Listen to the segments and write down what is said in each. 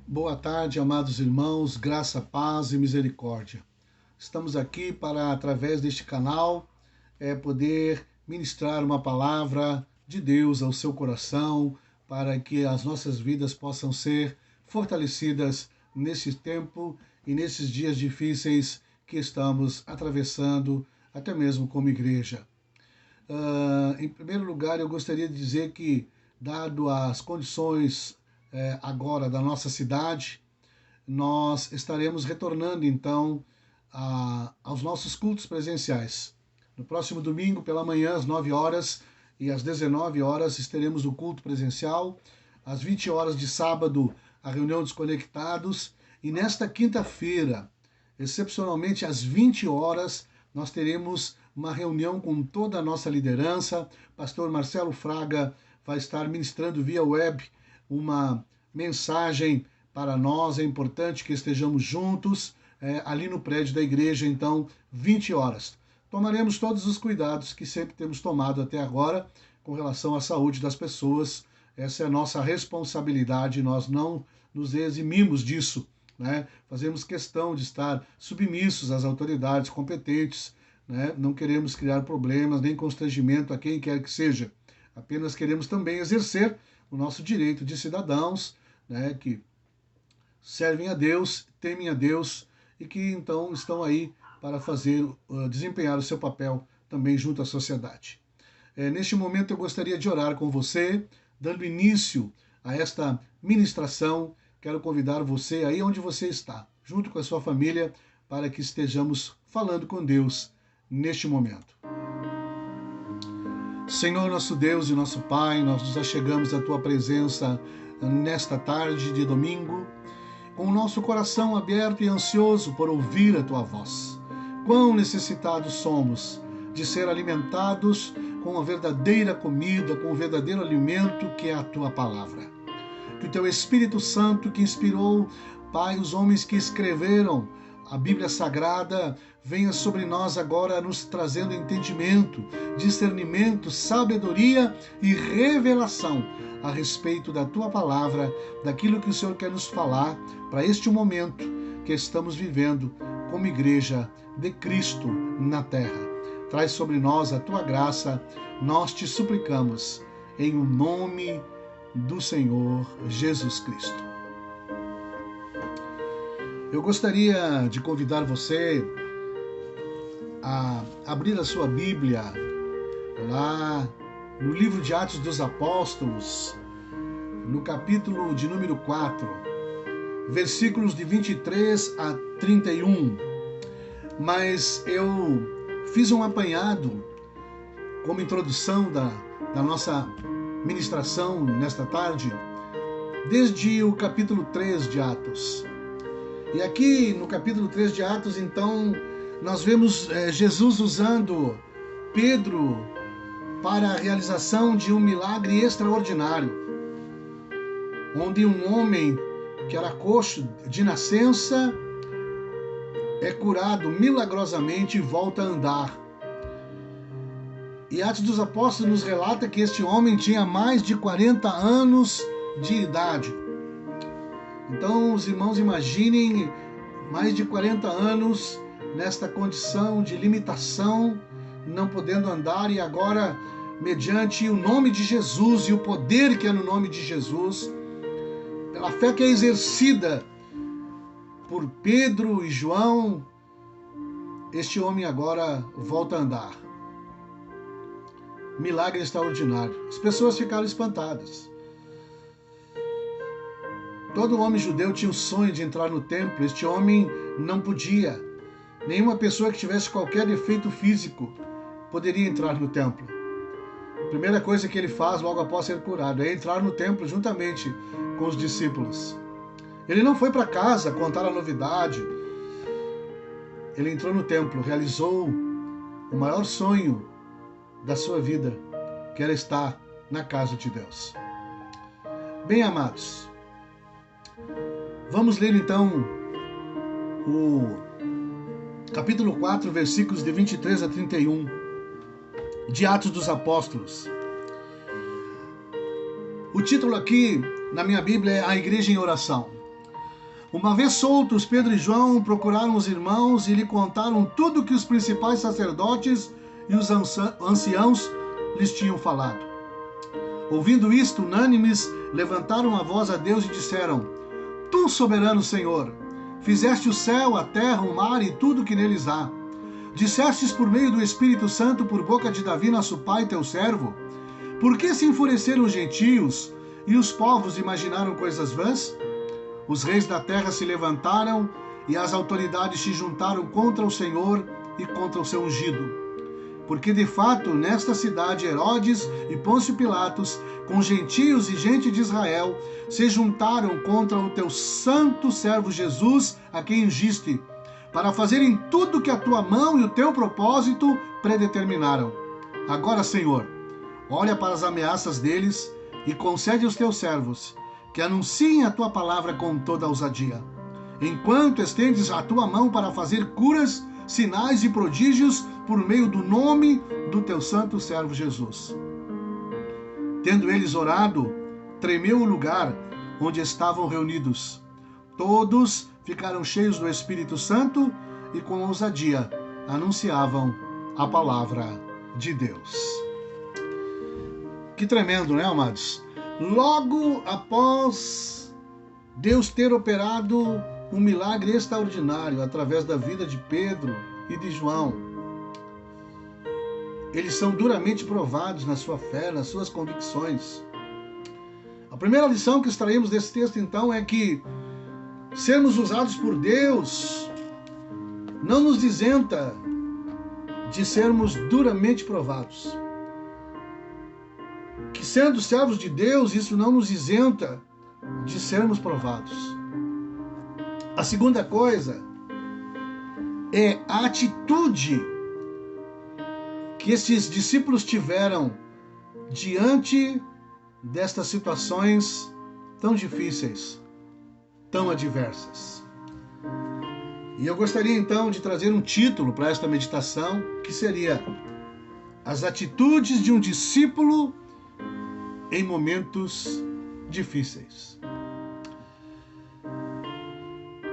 Boa tarde, amados irmãos, graça, paz e misericórdia. Estamos aqui para, através deste canal, poder ministrar uma palavra de Deus ao seu coração, para que as nossas vidas possam ser fortalecidas nesse tempo e nesses dias difíceis que estamos atravessando, até mesmo como igreja. Em primeiro lugar, eu gostaria de dizer que, dado as condições agora da nossa cidade, nós estaremos retornando então aos nossos cultos presenciais. No próximo domingo, pela manhã, às 9 horas e às 19 horas, teremos o culto presencial. Às 20 horas de sábado, a reunião dos conectados. E nesta quinta-feira, excepcionalmente às 20 horas, nós teremos uma reunião com toda a nossa liderança. Pastor Marcelo Fraga vai estar ministrando via web uma mensagem para nós. É importante que estejamos juntos ali no prédio da igreja, então, 20 horas. Tomaremos todos os cuidados que sempre temos tomado até agora com relação à saúde das pessoas. Essa é a nossa responsabilidade, nós não nos eximimos disso, né? Fazemos questão de estar submissos às autoridades competentes, né? Não queremos criar problemas nem constrangimento a quem quer que seja. Apenas queremos também exercer o nosso direito de cidadãos, né, que servem a Deus, temem a Deus e que então estão aí para desempenhar o seu papel também junto à sociedade. Neste momento eu gostaria de orar com você, dando início a esta ministração. Quero convidar você aí onde você está, junto com a sua família, para que estejamos falando com Deus neste momento. Senhor, nosso Deus e nosso Pai, nós nos achegamos à Tua presença nesta tarde de domingo, com o nosso coração aberto e ansioso por ouvir a Tua voz. Quão necessitados somos de ser alimentados com a verdadeira comida, com o verdadeiro alimento que é a Tua palavra. Que o Teu Espírito Santo, que inspirou, Pai, os homens que escreveram a Bíblia Sagrada, venha sobre nós agora nos trazendo entendimento, discernimento, sabedoria e revelação a respeito da Tua palavra, daquilo que o Senhor quer nos falar para este momento que estamos vivendo como igreja de Cristo na terra. Traz sobre nós a Tua graça, nós te suplicamos, em o nome do Senhor Jesus Cristo. Eu gostaria de convidar você a abrir a sua Bíblia lá no livro de Atos dos Apóstolos, no capítulo de número 4, versículos de 23 a 31. Mas eu fiz um apanhado como introdução da nossa ministração nesta tarde, desde o capítulo 3 de Atos. E aqui no capítulo 3 de Atos, então, nós vemos Jesus usando Pedro para a realização de um milagre extraordinário, onde um homem que era coxo de nascença é curado milagrosamente e volta a andar. E Atos dos Apóstolos nos relata que este homem tinha mais de 40 anos de idade. Então, os irmãos imaginem mais de 40 anos nesta condição de limitação, não podendo andar, e agora, mediante o nome de Jesus e o poder que é no nome de Jesus, pela fé que é exercida por Pedro e João, este homem agora volta a andar. Milagre extraordinário. As pessoas ficaram espantadas. Todo homem judeu tinha o sonho de entrar no templo. Este homem não podia. Nenhuma pessoa que tivesse qualquer defeito físico poderia entrar no templo. A primeira coisa que ele faz logo após ser curado é entrar no templo juntamente com os discípulos. Ele não foi para casa contar a novidade. Ele entrou no templo, realizou o maior sonho da sua vida, que era estar na casa de Deus. Bem, amados, vamos ler então o capítulo 4, versículos de 23 a 31 de Atos dos Apóstolos. O título aqui na minha Bíblia é A Igreja em Oração. Uma vez soltos, Pedro e João procuraram os irmãos e lhe contaram tudo que os principais sacerdotes e os anciãos lhes tinham falado. Ouvindo isto, unânimes, levantaram a voz a Deus e disseram: Tu, soberano Senhor, fizeste o céu, a terra, o mar e tudo que neles há. Dissestes por meio do Espírito Santo, por boca de Davi, nosso pai, teu servo: Por que se enfureceram os gentios e os povos imaginaram coisas vãs? Os reis da terra se levantaram e as autoridades se juntaram contra o Senhor e contra o seu ungido. Porque de fato, nesta cidade, Herodes e Pôncio Pilatos, com gentios e gente de Israel, se juntaram contra o teu santo servo Jesus, a quem ungiste, para fazerem tudo que a tua mão e o teu propósito predeterminaram. Agora, Senhor, olha para as ameaças deles e concede aos teus servos que anunciem a tua palavra com toda ousadia, enquanto estendes a tua mão para fazer curas, sinais e prodígios por meio do nome do teu santo servo Jesus. Tendo eles orado, tremeu o lugar onde estavam reunidos. Todos ficaram cheios do Espírito Santo e com ousadia anunciavam a palavra de Deus. Que tremendo, né, amados? Logo após Deus ter operado um milagre extraordinário através da vida de Pedro e de João, eles são duramente provados na sua fé, nas suas convicções. A primeira lição que extraímos desse texto, então, é que sermos usados por Deus não nos isenta de sermos duramente provados. Que sendo servos de Deus, isso não nos isenta de sermos provados. A segunda coisa é a atitude que esses discípulos tiveram diante destas situações tão difíceis, tão adversas. E eu gostaria então de trazer um título para esta meditação, que seria: As atitudes de um discípulo em momentos difíceis.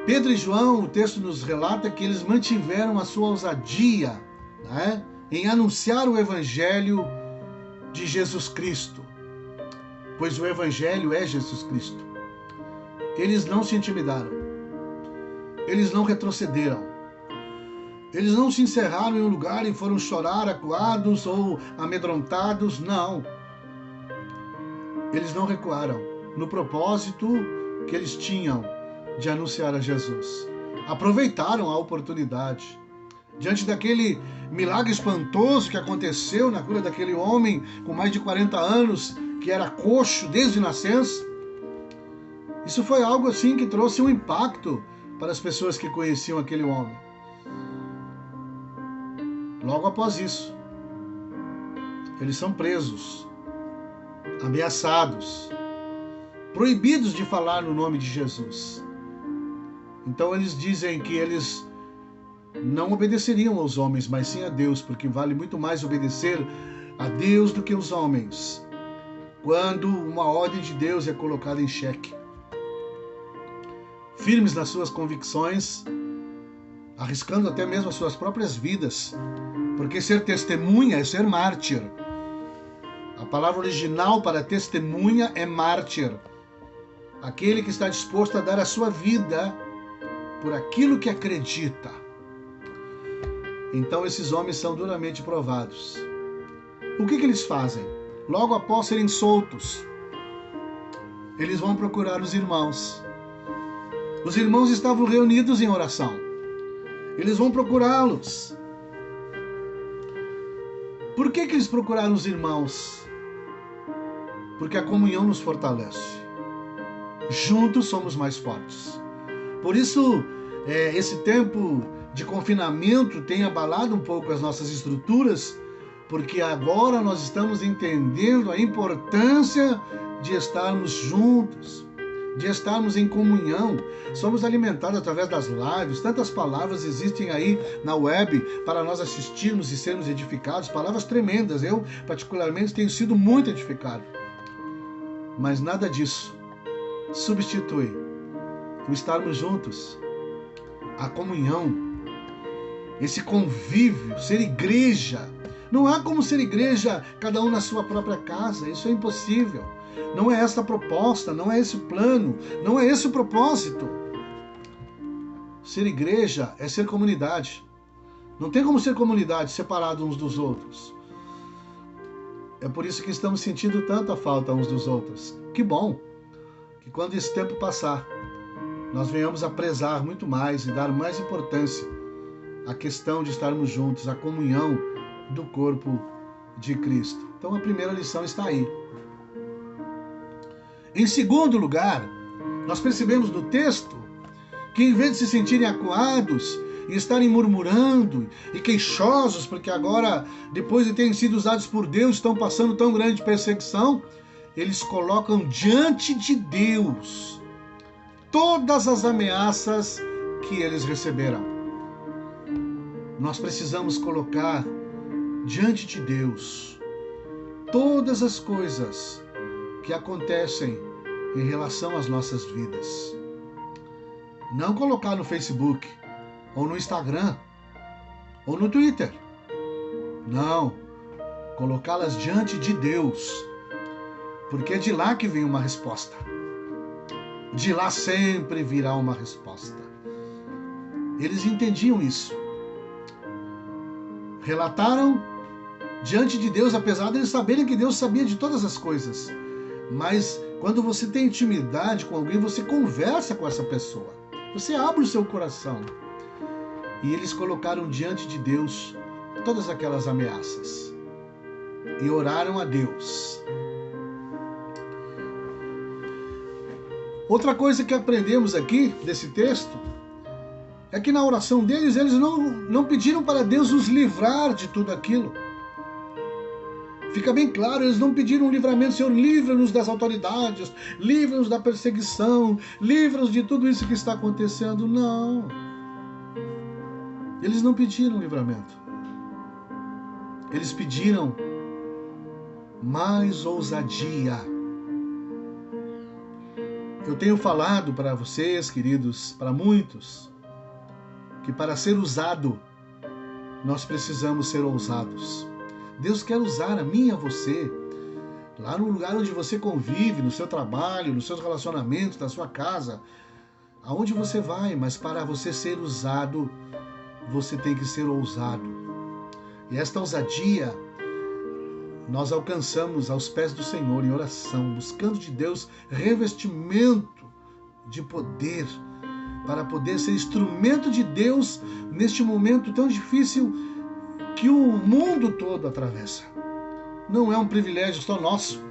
Pedro e João, o texto nos relata que eles mantiveram a sua ousadia, né, em anunciar o Evangelho de Jesus Cristo, pois o Evangelho é Jesus Cristo. Eles não se intimidaram, eles não retrocederam, eles não se encerraram em um lugar e foram chorar acuados ou amedrontados, não. Eles não recuaram no propósito que eles tinham de anunciar a Jesus. Aproveitaram a oportunidade. Diante daquele milagre espantoso que aconteceu na cura daquele homem com mais de 40 anos, que era coxo desde nascença, isso foi algo assim que trouxe um impacto para as pessoas que conheciam aquele homem. Logo após isso, eles são presos, ameaçados, proibidos de falar no nome de Jesus. Então eles dizem que eles não obedeceriam aos homens, mas sim a Deus, porque vale muito mais obedecer a Deus do que os homens, quando uma ordem de Deus é colocada em xeque. Firmes nas suas convicções, arriscando até mesmo as suas próprias vidas, porque ser testemunha é ser mártir. A palavra original para testemunha é mártir, aquele que está disposto a dar a sua vida por aquilo que acredita. Então esses homens são duramente provados. O que eles fazem? Logo após serem soltos, eles vão procurar os irmãos. Os irmãos estavam reunidos em oração. Eles vão procurá-los. Por que eles procuraram os irmãos? Porque a comunhão nos fortalece. Juntos somos mais fortes. Por isso, esse tempo de confinamento tem abalado um pouco as nossas estruturas, porque agora nós estamos entendendo a importância de estarmos juntos, de estarmos em comunhão. Somos alimentados através das lives, tantas palavras existem aí na web para nós assistirmos e sermos edificados, palavras tremendas. Eu, particularmente, tenho sido muito edificado. Mas nada disso substitui o estarmos juntos, a comunhão, esse convívio, ser igreja. Não há como ser igreja, cada um na sua própria casa, isso é impossível. Não é esta a proposta, não é esse o plano, não é esse o propósito. Ser igreja é ser comunidade. Não tem como ser comunidade separados uns dos outros. É por isso que estamos sentindo tanta falta uns dos outros. Que bom que quando esse tempo passar, nós venhamos a prezar muito mais e dar mais importância à questão de estarmos juntos, à comunhão do corpo de Cristo. Então a primeira lição está aí. Em segundo lugar, nós percebemos no texto que em vez de se sentirem acuados e estarem murmurando e queixosos, porque agora, depois de terem sido usados por Deus, estão passando tão grande perseguição, eles colocam diante de Deus todas as ameaças que eles receberam. Nós precisamos colocar diante de Deus todas as coisas que acontecem em relação às nossas vidas. Não colocar no Facebook, ou no Instagram, ou no Twitter. Não, colocá-las diante de Deus, porque é de lá que vem uma resposta. De lá sempre virá uma resposta. Eles entendiam isso. Relataram diante de Deus, apesar de eles saberem que Deus sabia de todas as coisas. Mas quando você tem intimidade com alguém, você conversa com essa pessoa. Você abre o seu coração. E eles colocaram diante de Deus todas aquelas ameaças. E oraram a Deus. Outra coisa que aprendemos aqui desse texto é que na oração deles, eles não pediram para Deus os livrar de tudo aquilo. Fica bem claro, eles não pediram um livramento, Senhor, livra-nos das autoridades, livra-nos da perseguição, livra-nos de tudo isso que está acontecendo. Não. Eles não pediram livramento. Eles pediram mais ousadia. Eu tenho falado para vocês, queridos, para muitos, que para ser usado, nós precisamos ser ousados. Deus quer usar a mim e a você, lá no lugar onde você convive, no seu trabalho, nos seus relacionamentos, na sua casa, aonde você vai, mas para você ser usado, você tem que ser ousado. E esta ousadia nós alcançamos aos pés do Senhor em oração, buscando de Deus revestimento de poder, para poder ser instrumento de Deus neste momento tão difícil que o mundo todo atravessa. Não é um privilégio só nosso,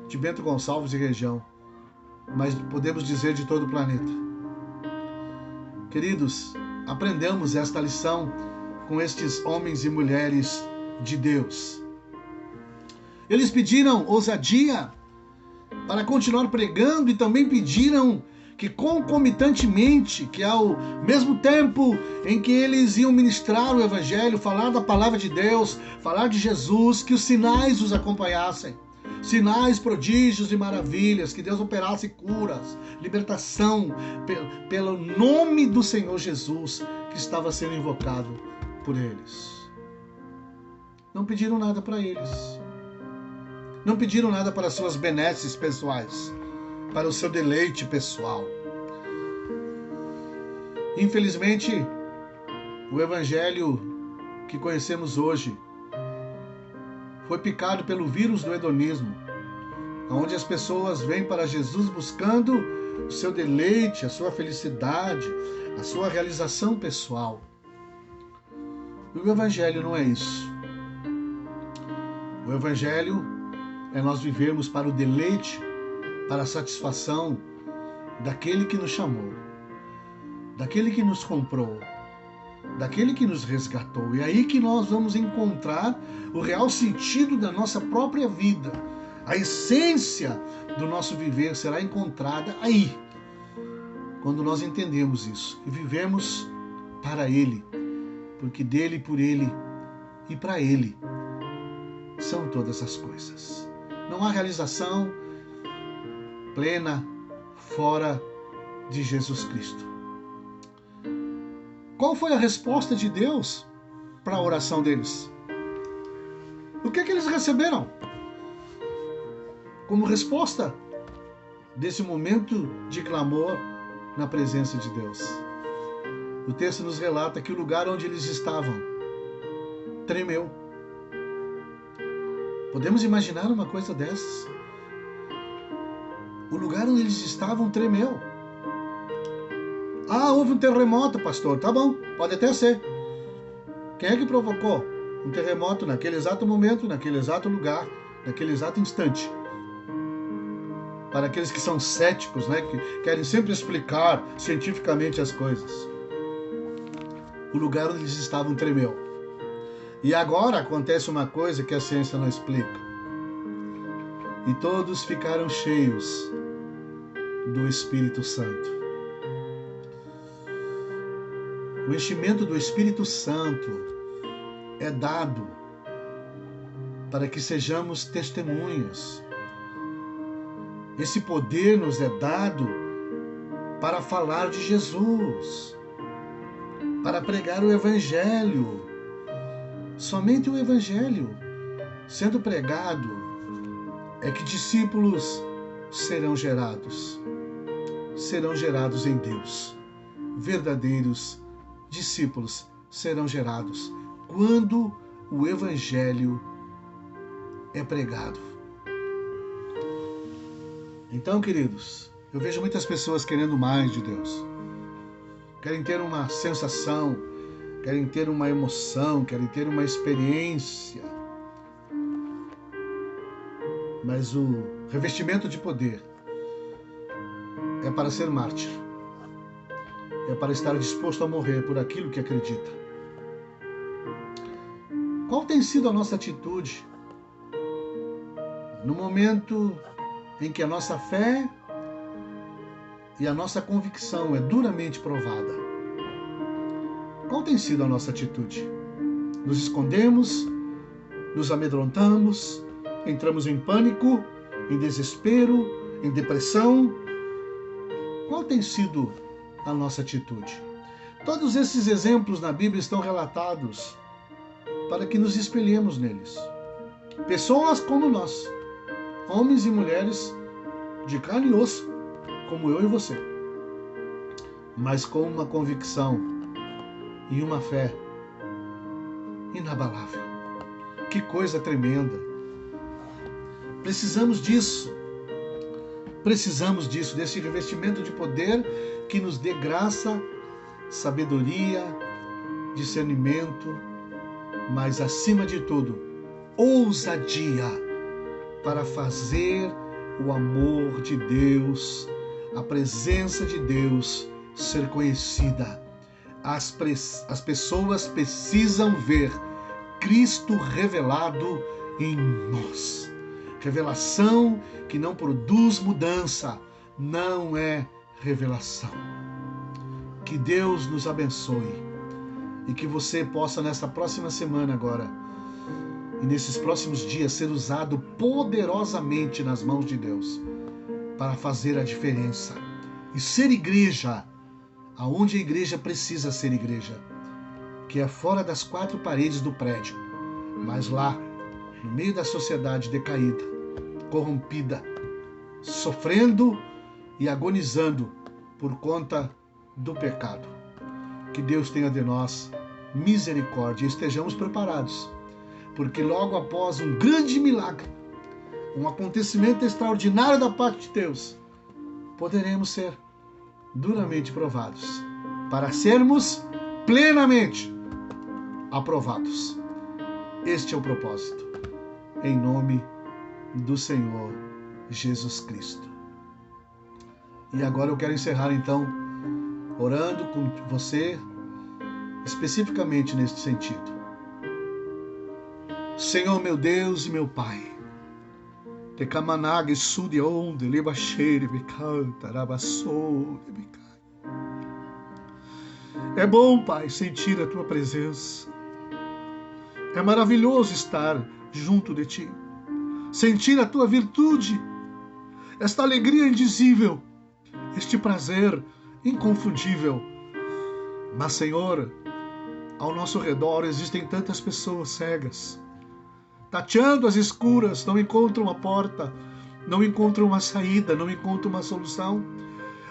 de Bento Gonçalves e região, mas podemos dizer de todo o planeta. Queridos, aprendamos esta lição com estes homens e mulheres de Deus. Eles pediram ousadia para continuar pregando e também pediram que concomitantemente, que ao mesmo tempo em que eles iam ministrar o Evangelho, falar da palavra de Deus, falar de Jesus, que os sinais os acompanhassem. Sinais, prodígios e maravilhas, que Deus operasse curas, libertação, pelo nome do Senhor Jesus, que estava sendo invocado por eles. Não pediram nada para eles. Não pediram nada para suas benesses pessoais, para o seu deleite pessoal. Infelizmente, o evangelho que conhecemos hoje foi picado pelo vírus do hedonismo, onde as pessoas vêm para Jesus buscando o seu deleite, a sua felicidade, a sua realização pessoal. E o evangelho não é isso. O evangelho é nós vivermos para o deleite, para a satisfação daquele que nos chamou, daquele que nos comprou, daquele que nos resgatou. E é aí que nós vamos encontrar o real sentido da nossa própria vida. A essência do nosso viver será encontrada aí, quando nós entendemos isso e vivemos para Ele, porque dele, por Ele e para Ele são todas as coisas. Não há realização plena fora de Jesus Cristo. Qual foi a resposta de Deus para a oração deles? O que eles receberam como resposta desse momento de clamor na presença de Deus? O texto nos relata que o lugar onde eles estavam tremeu. Podemos imaginar uma coisa dessas? O lugar onde eles estavam tremeu. Ah, houve um terremoto, pastor. Tá bom, pode até ser. Quem é que provocou um terremoto naquele exato momento, naquele exato lugar, naquele exato instante? Para aqueles que são céticos, né, que querem sempre explicar cientificamente as coisas. O lugar onde eles estavam tremeu. E agora acontece uma coisa que a ciência não explica. E todos ficaram cheios do Espírito Santo. O enchimento do Espírito Santo é dado para que sejamos testemunhas. Esse poder nos é dado para falar de Jesus, para pregar o Evangelho. Somente o Evangelho sendo pregado é que discípulos serão gerados em Deus. Verdadeiros discípulos serão gerados quando o Evangelho é pregado. Então, queridos, eu vejo muitas pessoas querendo mais de Deus. Querem ter uma sensação, querem ter uma emoção, querem ter uma experiência. Mas o revestimento de poder é para ser mártir. É para estar disposto a morrer por aquilo que acredita. Qual tem sido a nossa atitude no momento em que a nossa fé e a nossa convicção é duramente provada? Qual tem sido a nossa atitude? Nos escondemos? Nos amedrontamos? Entramos em pânico? Em desespero? Em depressão? Qual tem sido a nossa atitude? Todos esses exemplos na Bíblia estão relatados para que nos espelhemos neles. Pessoas como nós, homens e mulheres de carne e osso, como eu e você, mas com uma convicção e uma fé inabalável. Que coisa tremenda! Precisamos disso. Precisamos disso, desse revestimento de poder que nos dê graça, sabedoria, discernimento, mas acima de tudo, ousadia para fazer o amor de Deus, a presença de Deus ser conhecida. As pessoas precisam ver Cristo revelado em nós. Revelação que não produz mudança não é revelação. Que Deus nos abençoe e que você possa nessa próxima semana agora e nesses próximos dias ser usado poderosamente nas mãos de Deus para fazer a diferença e ser igreja aonde a igreja precisa ser igreja, que é fora das quatro paredes do prédio, mas lá no meio da sociedade decaída, corrompida, sofrendo e agonizando por conta do pecado. Que Deus tenha de nós misericórdia e estejamos preparados, porque logo após um grande milagre, um acontecimento extraordinário da parte de Deus, poderemos ser duramente provados, para sermos plenamente aprovados. Este é o propósito, em nome do Senhor Jesus Cristo. E agora eu quero encerrar então, orando com você, especificamente neste sentido. Senhor meu Deus e meu Pai, Tecamanaga estude onde lebaxeire me canta, rabassou me cai. É bom, Pai, sentir a tua presença. É maravilhoso estar junto de ti, sentir a tua virtude, esta alegria indizível, este prazer inconfundível. Mas, Senhor, ao nosso redor existem tantas pessoas cegas, tateando as escuras, não encontram uma porta, não encontram uma saída, não encontram uma solução.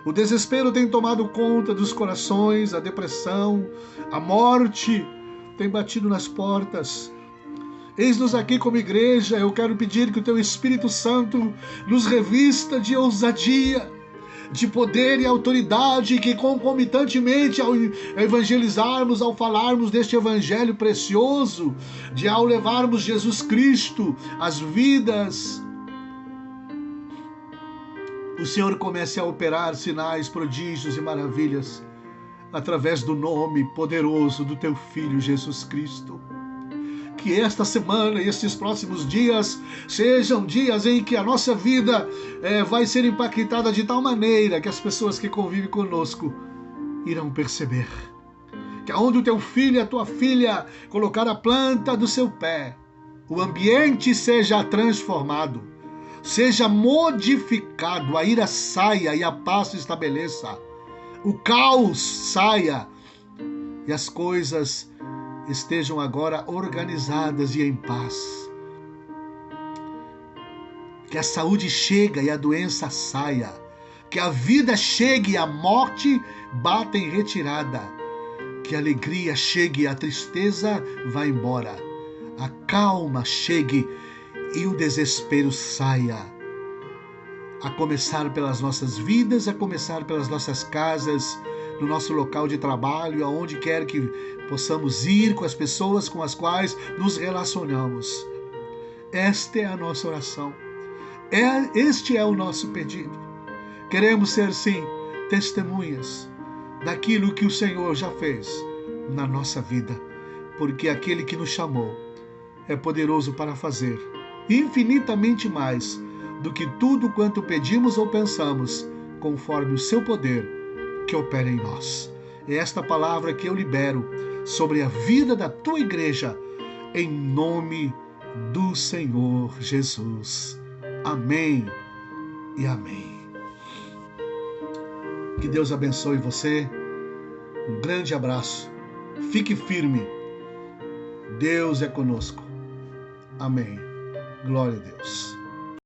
O desespero tem tomado conta dos corações, a depressão, a morte tem batido nas portas. Eis-nos aqui como igreja. Eu quero pedir que o Teu Espírito Santo nos revista de ousadia, de poder e autoridade, que concomitantemente ao evangelizarmos, ao falarmos deste evangelho precioso, ao levarmos Jesus Cristo às vidas, o Senhor comece a operar sinais, prodígios e maravilhas através do nome poderoso do Teu Filho Jesus Cristo. Que esta semana e estes próximos dias sejam dias em que a nossa vida vai ser impactada de tal maneira que as pessoas que convivem conosco irão perceber que aonde o teu filho e a tua filha colocar a planta do seu pé, o ambiente seja transformado, seja modificado, a ira saia e a paz se estabeleça, o caos saia e as coisas estejam agora organizadas e em paz. Que a saúde chegue e a doença saia. Que a vida chegue e a morte bata em retirada. Que a alegria chegue e a tristeza vá embora. A calma chegue e o desespero saia. A começar pelas nossas vidas, a começar pelas nossas casas, no nosso local de trabalho, aonde quer que possamos ir, com as pessoas com as quais nos relacionamos. Esta é a nossa oração. Este é o nosso pedido. Queremos ser, sim, testemunhas daquilo que o Senhor já fez na nossa vida, porque aquele que nos chamou é poderoso para fazer infinitamente mais do que tudo quanto pedimos ou pensamos, conforme o seu poder que opera em nós. É esta palavra que eu libero sobre a vida da tua igreja, em nome do Senhor Jesus. Amém e amém. Que Deus abençoe você. Um grande abraço. Fique firme. Deus é conosco. Amém. Glória a Deus.